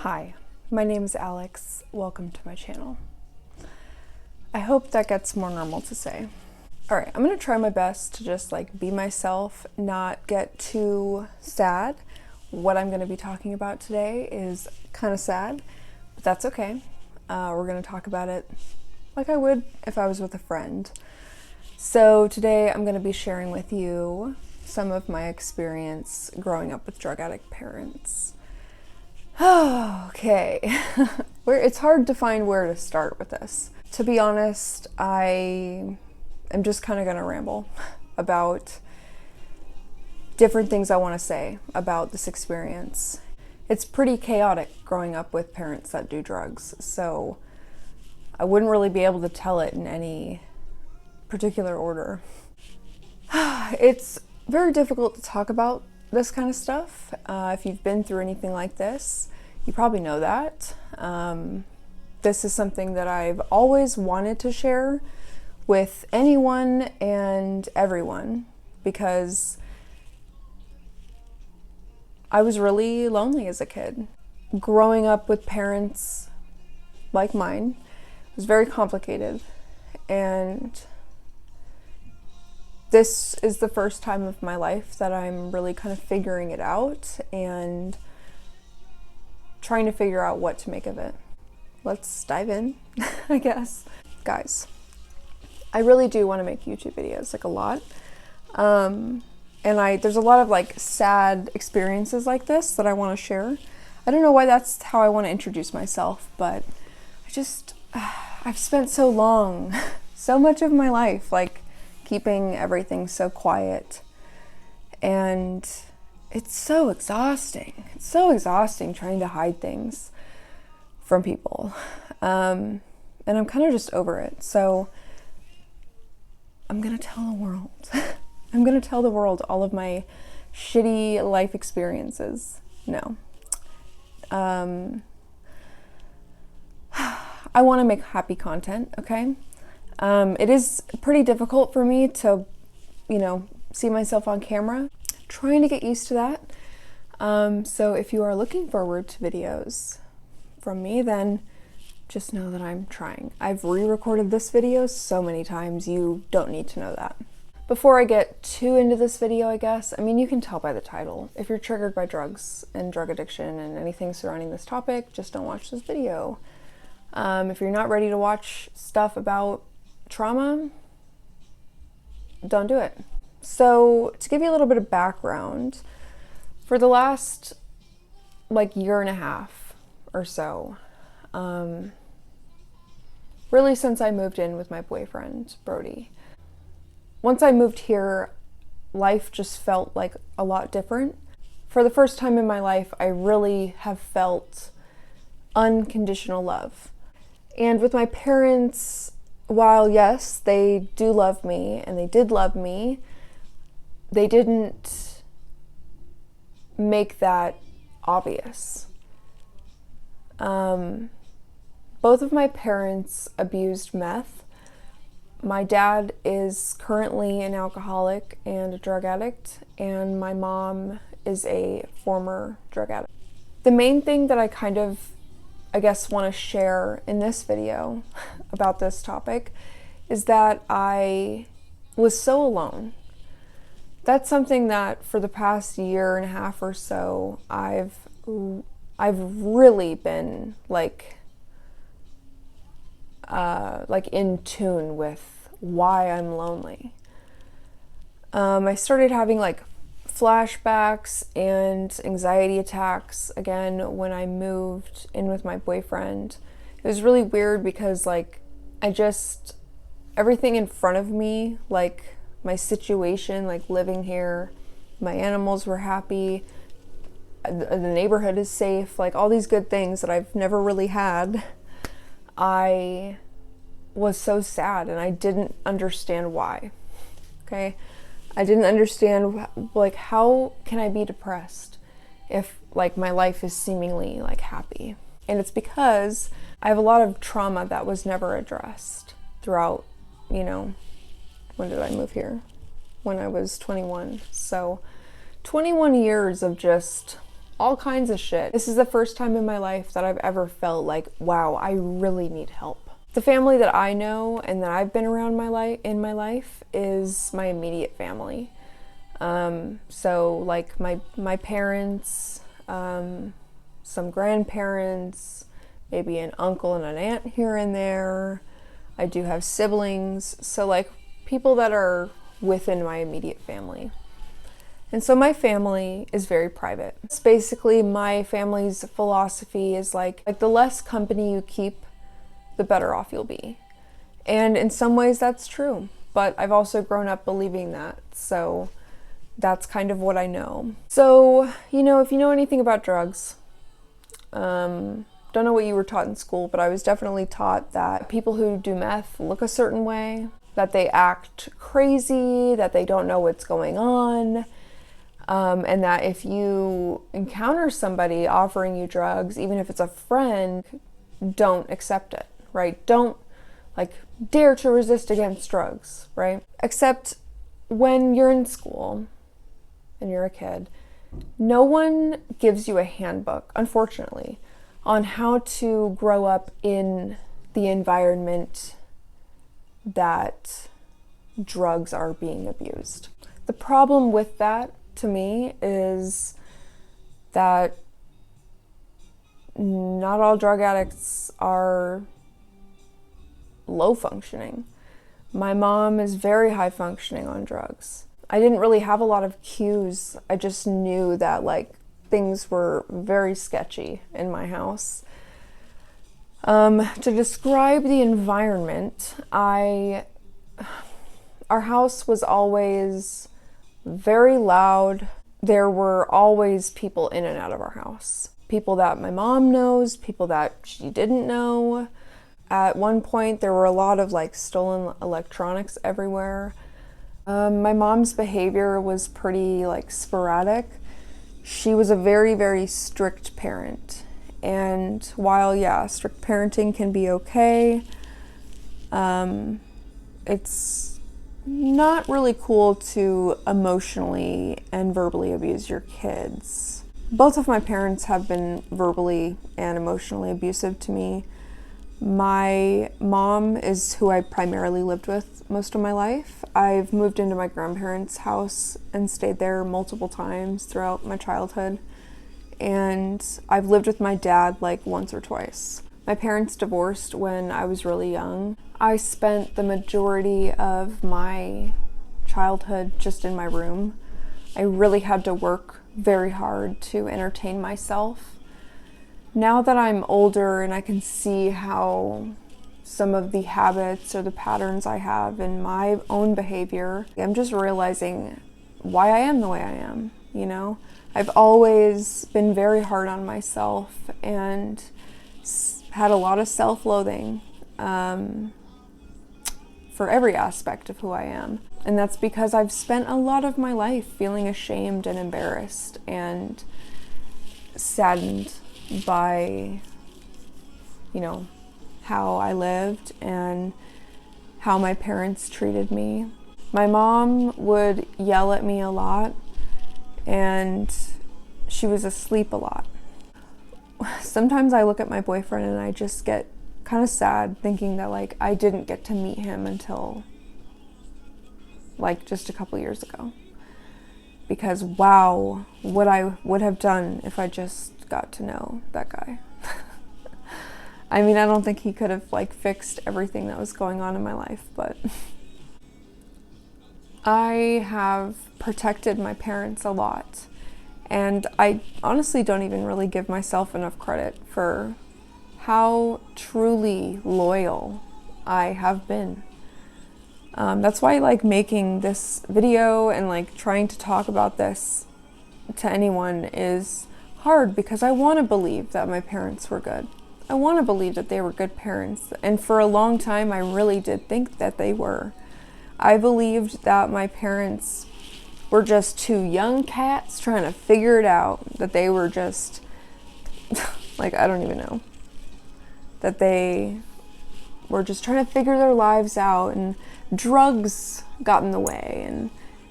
Hi, my name is Alex. Welcome to my channel. I hope that gets more normal to say. All right, I'm gonna try my best to just be myself, not get too sad. What I'm gonna be talking about today is kind of sad, but that's okay. We're gonna talk about it like I would if I was with a friend. So today I'm gonna be sharing with you some of my experience growing up with drug addict parents. Okay, it's hard to find where to start with this. To be honest, I am just kind of gonna ramble about different things I want to say about this experience. It's pretty chaotic growing up with parents that do drugs, so I wouldn't really be able to tell it in any particular order. It's very difficult to talk about this kind of stuff. If you've been through anything like this, you probably know that. This is something that I've always wanted to share with anyone and everyone because I was really lonely as a kid. Growing up with parents like mine was very complicated, and this is the first time of my life that I'm really kind of figuring it out and trying to figure out what to make of it. Let's dive in, I guess. Guys, I really do want to make YouTube videos, a lot. And there's a lot of sad experiences like this that I want to share. I don't know why that's how I want to introduce myself, but I've spent so long, so much of my life, keeping everything so quiet, and it's so exhausting. It's so exhausting trying to hide things from people, and I'm kind of just over it. So I'm gonna tell the world. I'm gonna tell the world all of my shitty life experiences. No. I want to make happy content, okay? It is pretty difficult for me to, see myself on camera. Trying to get used to that. So if you are looking forward to videos from me, then just know that I'm trying. I've re-recorded this video so many times, you don't need to know that. Before I get too into this video, I guess, you can tell by the title. If you're triggered by drugs and drug addiction and anything surrounding this topic, just don't watch this video. If you're not ready to watch stuff about trauma, don't do it. So to give you a little bit of background, for the last year and a half or so, really since I moved in with my boyfriend, Brody, once I moved here, life just felt a lot different. For the first time in my life, I really have felt unconditional love. And with my parents, while yes, they do love me and they did love me, they didn't make that obvious. Both of my parents abused meth. My dad is currently an alcoholic and a drug addict, and my mom is a former drug addict. The main thing that I want to share in this video about this topic is that I was so alone. That's something that for the past year and a half or so, I've really been in tune with why I'm lonely. I started having flashbacks and anxiety attacks again when I moved in with my boyfriend. It was really weird because everything in front of me, my situation, living here, my animals were happy, the neighborhood is safe, all these good things that I've never really had, I was so sad and I didn't understand why, okay? I didn't understand, how can I be depressed if, my life is seemingly, happy? And it's because I have a lot of trauma that was never addressed throughout, when did I move here? When I was 21. So 21 years of just all kinds of shit. This is the first time in my life that I've ever felt like, wow, I really need help. The family that I know and that I've been around in my life is my immediate family. So like my parents, some grandparents, maybe an uncle and an aunt here and there. I do have siblings, so like people that are within my immediate family. And so my family is very private. It's basically my family's philosophy is like the less company you keep, the better off you'll be. And in some ways that's true, but I've also grown up believing that. So that's kind of what I know. So, you know, if you know anything about drugs, don't know what you were taught in school, but I was definitely taught that people who do meth look a certain way, that they act crazy, that they don't know what's going on, and that if you encounter somebody offering you drugs, even if it's a friend, don't accept it, right? Don't like dare to resist against drugs, right? Except when you're in school and you're a kid, no one gives you a handbook, unfortunately, on how to grow up in the environment that drugs are being abused. The problem with that, to me, is that not all drug addicts are low functioning. My mom is very high functioning on drugs. I didn't really have a lot of cues. I just knew that like things were very sketchy in my house. To describe the environment, our house was always very loud. There were always people in and out of our house. People that my mom knows, people that she didn't know. At one point, there were a lot of like stolen electronics everywhere. My mom's behavior was pretty like sporadic. She was a very, very strict parent. And while, yeah, strict parenting can be okay, it's not really cool to emotionally and verbally abuse your kids. Both of my parents have been verbally and emotionally abusive to me. My mom is who I primarily lived with most of my life. I've moved into my grandparents' house and stayed there multiple times throughout my childhood. And I've lived with my dad like once or twice. My parents divorced when I was really young. I spent the majority of my childhood just in my room. I really had to work very hard to entertain myself. Now that I'm older and I can see how some of the habits or the patterns I have in my own behavior, I'm just realizing why I am the way I am, you know? I've always been very hard on myself and had a lot of self-loathing for every aspect of who I am. And that's because I've spent a lot of my life feeling ashamed and embarrassed and saddened by, you know, how I lived and how my parents treated me. My mom would yell at me a lot, and she was asleep a lot. Sometimes I look at my boyfriend and I just get kind of sad thinking that like I didn't get to meet him until like just a couple years ago. Because wow, what I would have done if I just got to know that guy. I mean, I don't think he could have like fixed everything that was going on in my life, but I have protected my parents a lot, and I honestly don't even really give myself enough credit for how truly loyal I have been. That's why like making this video and like trying to talk about this to anyone is hard, because I want to believe that my parents were good. I want to believe that they were good parents, and for a long time I really did think that they were. I believed that my parents were just two young cats trying to figure it out, that they were just like, I don't even know, that they were just trying to figure their lives out, and drugs got in the way, and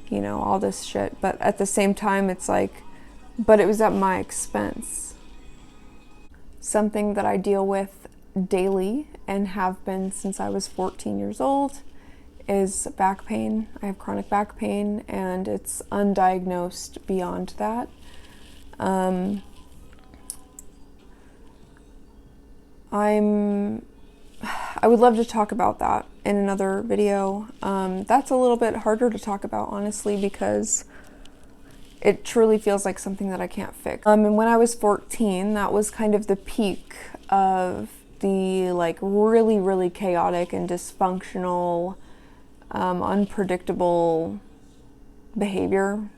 you know, all this shit. But at the same time, it's like but it was at my expense. Something that I deal with daily and have been since I was 14 years old is back pain. I have chronic back pain, and it's undiagnosed beyond that. I would love to talk about that in another video. That's a little bit harder to talk about, honestly, because it truly feels like something that I can't fix. And when I was 14, that was kind of the peak of the like really, really chaotic and dysfunctional, unpredictable behavior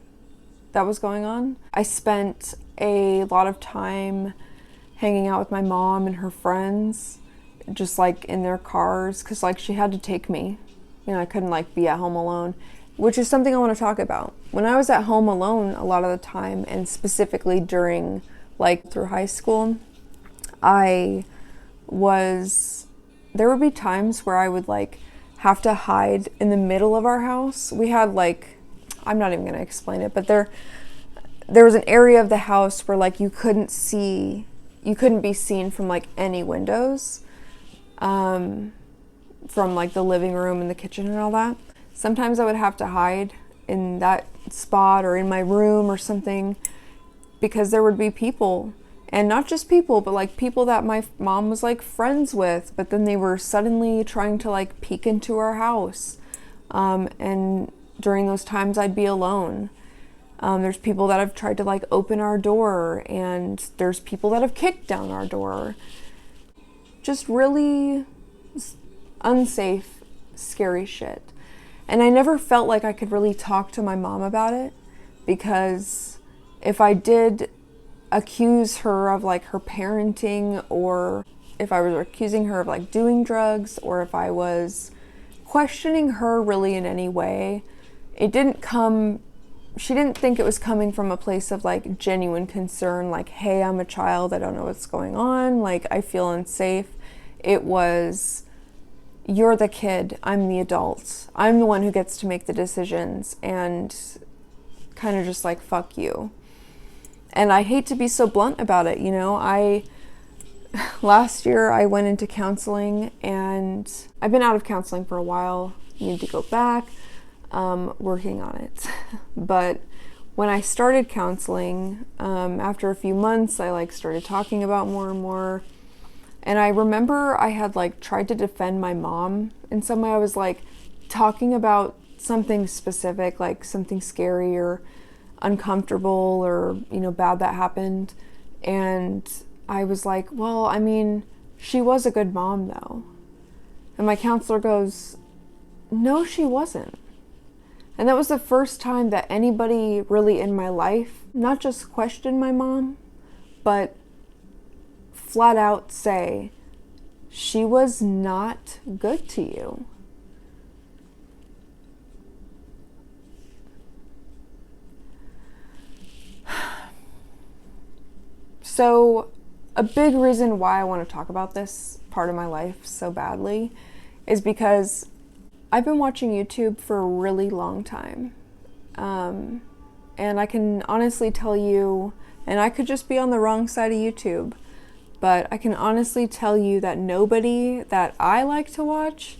that was going on. I spent a lot of time hanging out with my mom and her friends, just like in their cars, because like she had to take me. You know, I couldn't like be at home alone, which is something I want to talk about. When I was at home alone a lot of the time, and specifically during like through high school, there would be times where I would like have to hide in the middle of our house. We had like, I'm not even going to explain it, but there was an area of the house where like you couldn't be seen from like any windows, from like the living room and the kitchen and all that. Sometimes I would have to hide in that spot or in my room or something, because there would be people, and not just people, but like people that my mom was like friends with, but then they were suddenly trying to like peek into our house. And during those times I'd be alone. There's people that have tried to like open our door, and there's people that have kicked down our door. Just really unsafe, scary shit. And I never felt like I could really talk to my mom about it, because if I did accuse her of like her parenting, or if I was accusing her of like doing drugs, or if I was questioning her really in any way, she didn't think it was coming from a place of like genuine concern, like, hey, I'm a child, I don't know what's going on, like I feel unsafe. It was, you're the kid, I'm the adult, I'm the one who gets to make the decisions, and kind of just like, fuck you. And I hate to be so blunt about it, you know. Last year I went into counseling, and I've been out of counseling for a while. Need to go back, working on it. But when I started counseling, after a few months, I like started talking about more and more. And I remember I had like tried to defend my mom in some way. I was like talking about something specific, like something scary or uncomfortable or, you know, bad that happened. And I was like, well, I mean, she was a good mom though. And my counselor goes, no, she wasn't. And that was the first time that anybody really in my life not just questioned my mom, but flat out say, she was not good to you. So a big reason why I want to talk about this part of my life so badly is because I've been watching YouTube for a really long time. And I can honestly tell you, and I could just be on the wrong side of YouTube, but I can honestly tell you that nobody that I like to watch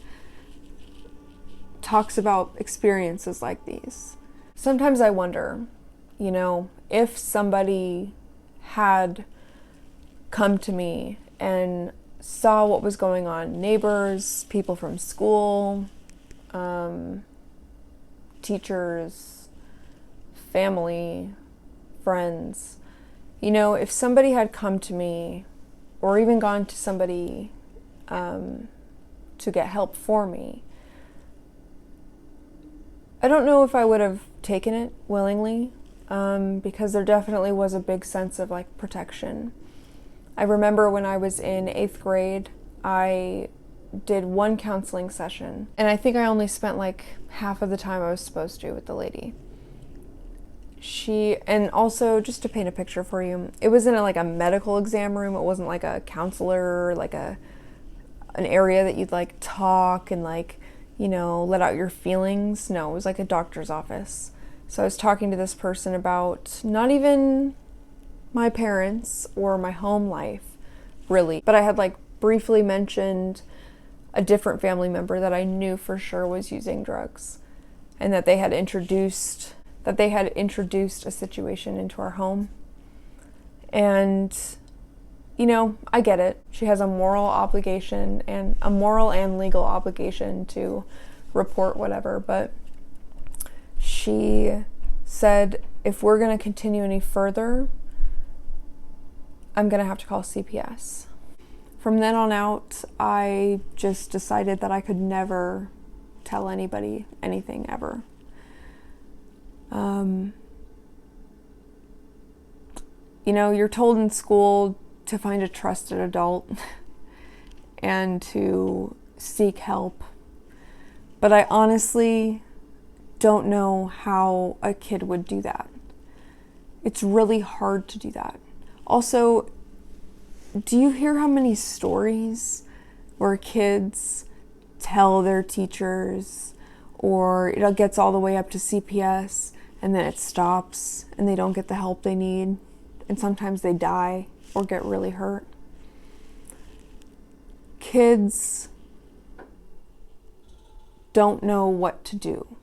talks about experiences like these. Sometimes I wonder, you know, if somebody had come to me and saw what was going on, neighbors, people from school, teachers, family, friends, you know, if somebody had come to me or even gone to somebody to get help for me, I don't know if I would have taken it willingly, because there definitely was a big sense of like protection. I remember when I was in 8th grade, I did one counseling session, and I think I only spent like half of the time I was supposed to with the lady. And also, just to paint a picture for you, it was in like a medical exam room. It wasn't like a counselor, like an area that you'd like talk and like, you know, let out your feelings. No, it was like a doctor's office. So I was talking to this person about not even my parents or my home life, really. But I had like briefly mentioned a different family member that I knew for sure was using drugs, and that they had introduced a situation into our home. And you know, I get it. She has a moral obligation, and a moral and legal obligation to report whatever, but she said, if we're going to continue any further, I'm going to have to call CPS. From then on out, I just decided that I could never tell anybody anything ever. You know, you're told in school to find a trusted adult and to seek help. But I honestly don't know how a kid would do that. It's really hard to do that. Also, do you hear how many stories where kids tell their teachers, or it gets all the way up to CPS and then it stops and they don't get the help they need, and sometimes they die or get really hurt? Kids don't know what to do.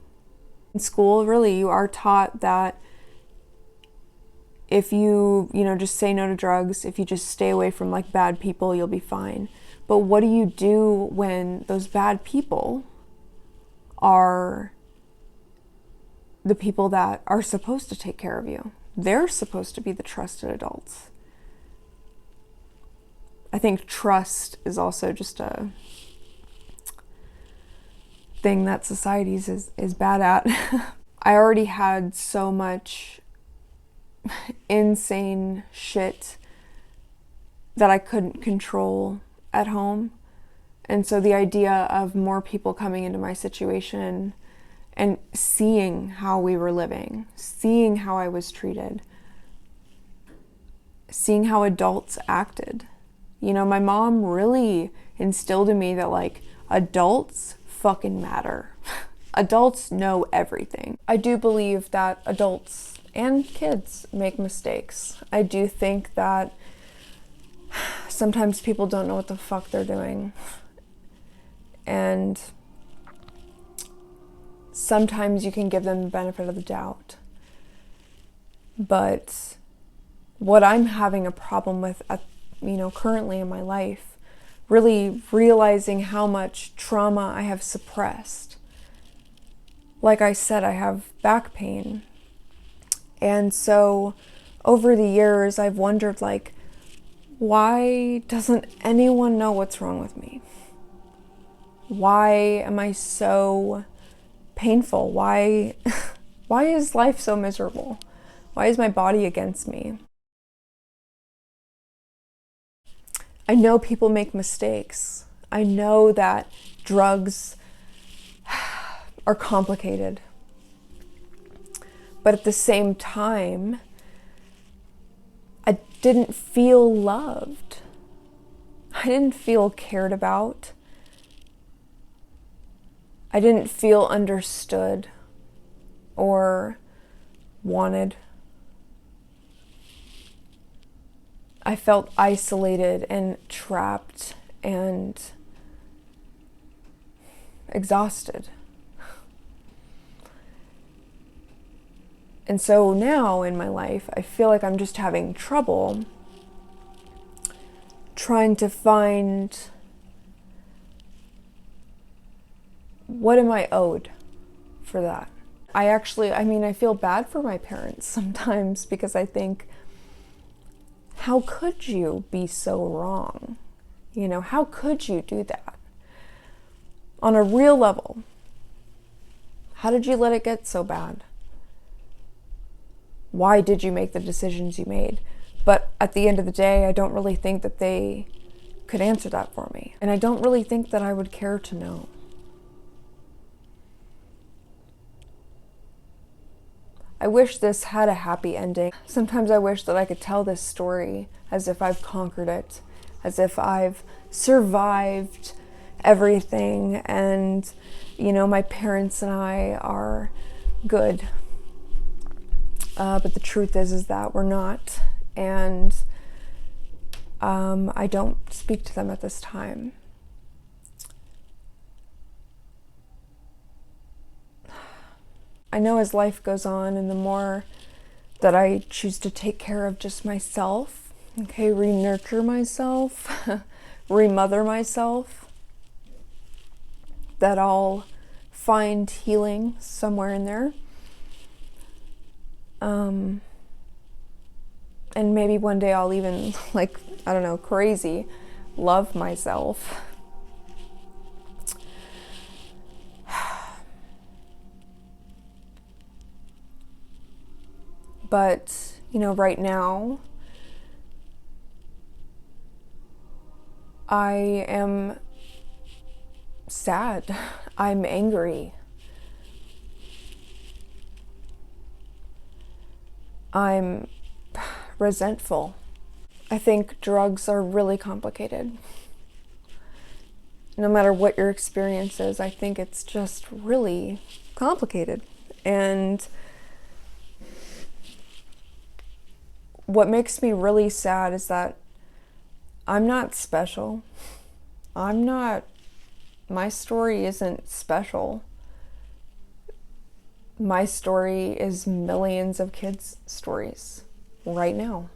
In school, really, you are taught that if you just say no to drugs, if you just stay away from like bad people, you'll be fine. But what do you do when those bad people are the people that are supposed to take care of you? They're supposed to be the trusted adults. I think trust is also just a thing that society is bad at. I already had so much insane shit that I couldn't control at home. And so the idea of more people coming into my situation and seeing how we were living, seeing how I was treated, seeing how adults acted. You know, my mom really instilled in me that like adults fucking matter. Adults know everything. I do believe that adults and kids make mistakes. I do think that sometimes people don't know what the fuck they're doing. And sometimes you can give them the benefit of the doubt. But what I'm having a problem with currently in my life, really realizing how much trauma I have suppressed. Like I said, I have back pain. And so over the years, I've wondered, like, why doesn't anyone know what's wrong with me? Why am I so painful? Why is life so miserable? Why is my body against me? I know people make mistakes. I know that drugs are complicated. But at the same time, I didn't feel loved. I didn't feel cared about. I didn't feel understood or wanted. I felt isolated and trapped and exhausted. And so now in my life, I feel like I'm just having trouble trying to find, what am I owed for that? I feel bad for my parents sometimes, because I think, how could you be so wrong? You know, how could you do that? On a real level, how did you let it get so bad? Why did you make the decisions you made? But at the end of the day, I don't really think that they could answer that for me. And I don't really think that I would care to know. I wish this had a happy ending. Sometimes I wish that I could tell this story as if I've conquered it, as if I've survived everything, and, my parents and I are good. But the truth is that we're not. And I don't speak to them at this time. I know as life goes on and the more that I choose to take care of just myself, okay, re-nurture myself, remother myself, that I'll find healing somewhere in there. And maybe one day I'll even, like, I don't know, crazy, love myself. But, you know, right now, I am sad. I'm angry. I'm resentful. I think drugs are really complicated. No matter what your experience is, I think it's just really complicated. And what makes me really sad is that I'm not special. My story isn't special. My story is millions of kids' stories right now.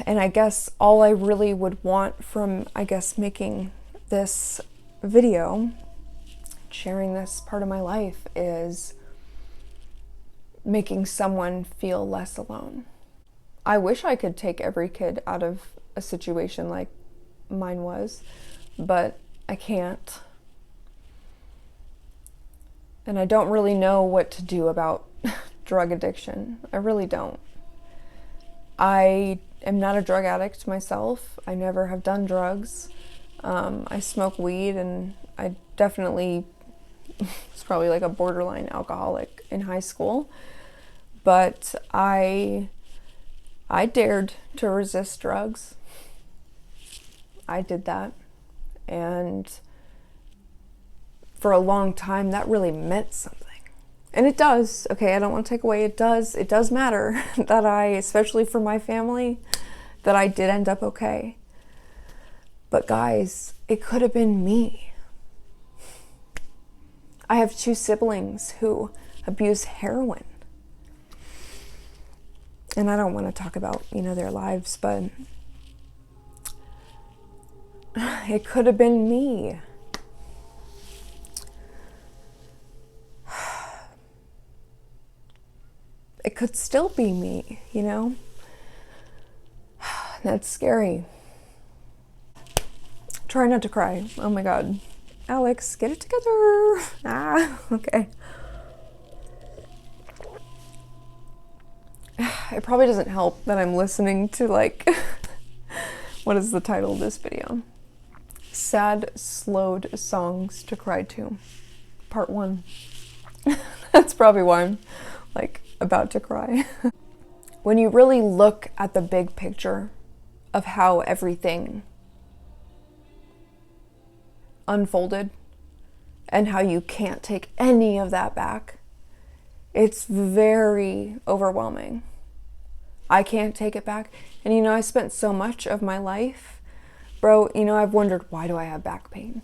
And I guess all I really would want from, making this video, sharing this part of my life, is making someone feel less alone. I wish I could take every kid out of a situation like mine was, but I can't. And I don't really know what to do about drug addiction. I really don't. I am not a drug addict myself. I never have done drugs. I smoke weed, and I definitely was probably like a borderline alcoholic in high school. But I dared to resist drugs. I did that. And for a long time, that really meant something. And it does. Okay, I don't want to take away. It does matter that especially for my family, that I did end up okay. But guys, it could have been me. I have 2 siblings who abuse heroin. And I don't want to talk about, their lives, but it could have been me. It could still be me, That's scary. Try not to cry. Oh my God. Alex, get it together. Okay. It probably doesn't help that I'm listening to, what is the title of this video? Sad, slowed songs to cry to. Part 1. That's probably why I'm, about to cry. When you really look at the big picture of how everything unfolded and how you can't take any of that back, it's very overwhelming. I can't take it back. And I spent so much of my life, bro, I've wondered, why do I have back pain?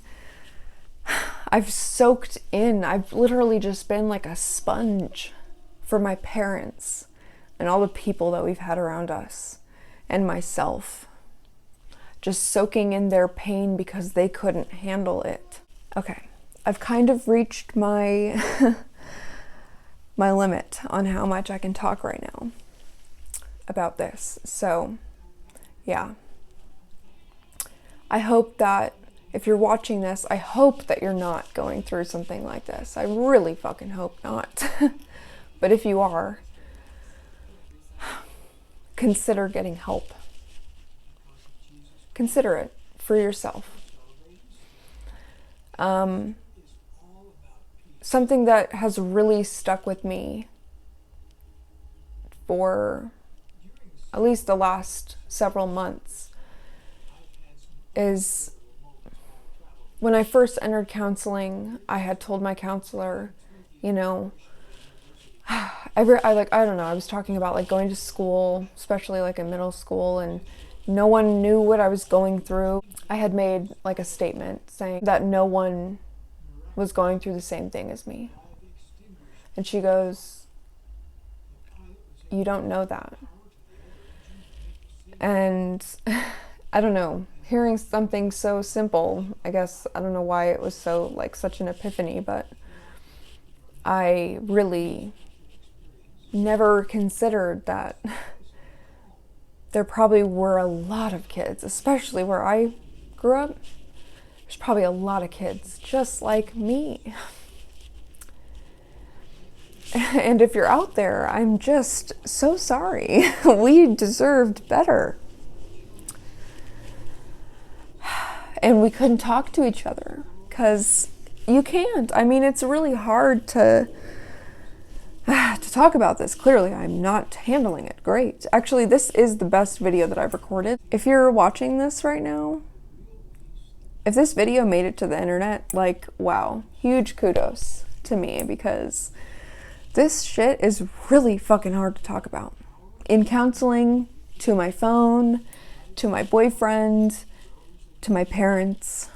I've soaked in. I've literally just been like a sponge for my parents and all the people that we've had around us and myself. Just soaking in their pain because they couldn't handle it. Okay, I've kind of reached my my limit on how much I can talk right now about this. So, yeah. I hope that if you're watching this, I hope that you're not going through something like this. I really fucking hope not. But if you are, consider getting help. Consider it for yourself. Something that has really stuck with me for at least the last several months is when I first entered counseling, I had told my counselor, I don't know, I was talking about like going to school, especially like in middle school, and no one knew what I was going through. I had made like a statement saying that no one was going through the same thing as me. And she goes, "You don't know that." And I don't know, hearing something so simple, I guess, I don't know why it was so like such an epiphany, but I really never considered that there probably were a lot of kids, especially where I grew up. There's probably a lot of kids just like me. And if you're out there, I'm just so sorry. We deserved better. And we couldn't talk to each other because you can't. I mean, it's really hard to talk about this. Clearly, I'm not handling it great. Actually, this is the best video that I've recorded. If you're watching this right now, if this video made it to the internet, like, wow, huge kudos to me, because this shit is really fucking hard to talk about. In counseling, to my phone, to my boyfriend, to my parents.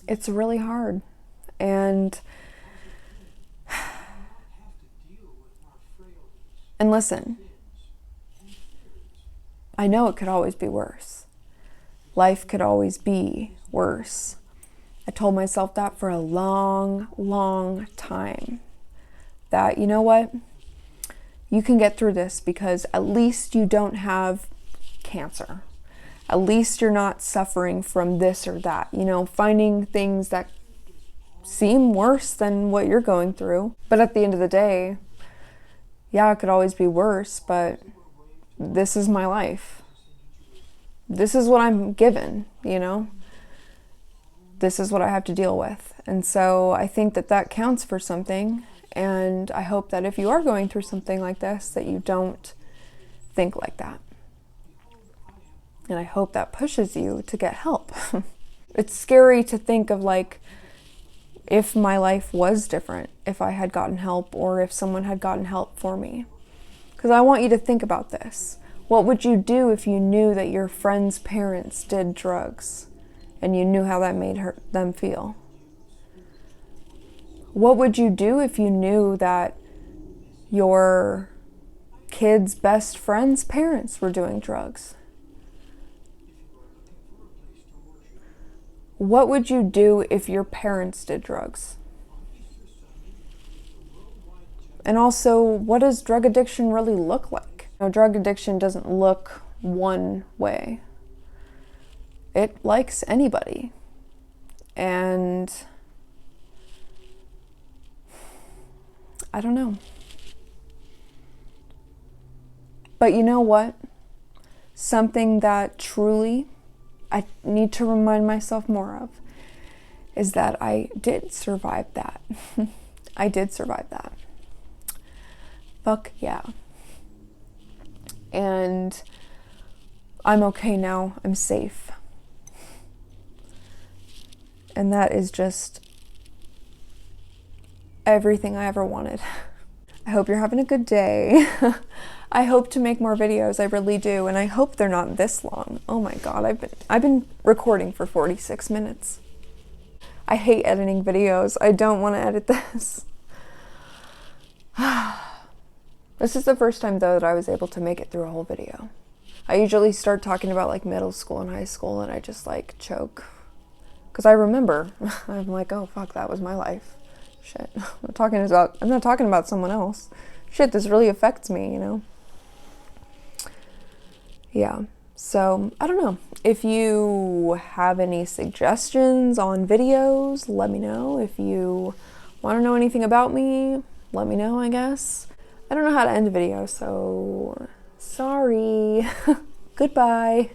It's really hard. And listen, I know it could always be worse. Life could always be worse. I told myself that for a long, long time. That, you know what? You can get through this because at least you don't have cancer. At least you're not suffering from this or that. You know, finding things that seem worse than what you're going through. But at the end of the day, yeah, it could always be worse, but this is my life. This is what I'm given, you know? This is what I have to deal with. And so I think that that counts for something. And I hope that if you are going through something like this, that you don't think like that. And I hope that pushes you to get help. It's scary to think of like, if my life was different, if I had gotten help or if someone had gotten help for me. Because I want you to think about this. What would you do if you knew that your friend's parents did drugs and you knew how that made them feel? What would you do if you knew that your kid's best friend's parents were doing drugs? What would you do if your parents did drugs? And also, what does drug addiction really look like? You know, drug addiction doesn't look one way. It likes anybody. And I don't know. But you know what? Something that truly I need to remind myself more of is that I did survive that. I did survive that. Fuck yeah. And I'm okay now. I'm safe. And that is just everything I ever wanted. I hope you're having a good day. I hope to make more videos, I really do, and I hope they're not this long. Oh my god, I've been recording for 46 minutes. I hate editing videos. I don't want to edit this. This is the first time though that I was able to make it through a whole video. I usually start talking about like middle school and high school and I just like choke. Because I remember, I'm like, oh fuck, that was my life. Shit, I'm not talking about someone else. Shit, this really affects me, you know? Yeah, so I don't know. If you have any suggestions on videos, let me know. If you want to know anything about me, let me know, I guess. I don't know how to end a video, so sorry. Goodbye.